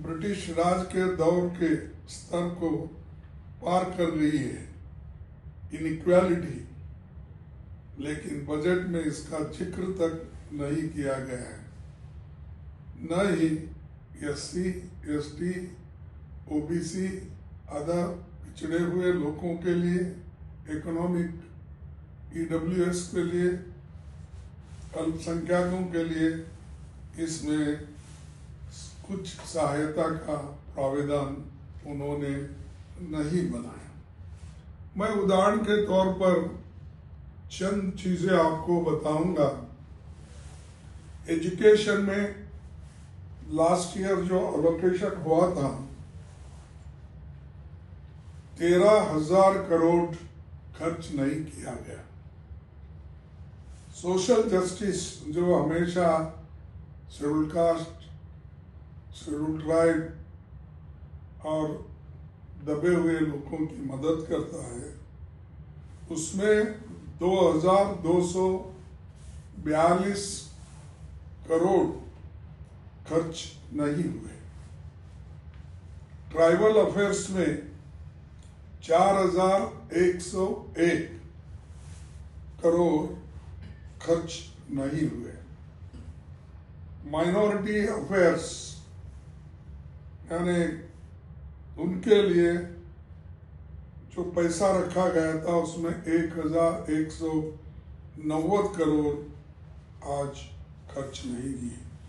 British राज के दौर के स्तर को पार कर रही है इनइक्वालिटी, लेकिन बजट में इसका जिक्र तक नहीं किया गया है। न ही SC, ST, OBC, अदर पिछड़े हुए लोगों के लिए, इकोनॉमिक EWS के लिए, अल्पसंख्यकों के लिए इसमें कुछ सहायता का प्रावधान उन्होंने नहीं बनाया। मैं उदाहरण के तौर पर चंद चीजें आपको बताऊंगा। एजुकेशन में लास्ट ईयर जो अलोकेशन हुआ था 13,000 करोड़ खर्च नहीं किया गया। सोशल जस्टिस जो हमेशा शेड्यूल कास्ट, शेड्यूल ट्राइब और दबे हुए लोगों की मदद करता है, उसमें 2,242 करोड़ खर्च नहीं हुए। ट्राइबल अफेयर्स में 4,101 करोड़ खर्च नहीं हुए। माइनॉरिटी अफेयर्स यानी उनके लिए जो पैसा रखा गया था उसमें 1,190 करोड़ आज खर्च नहीं किए।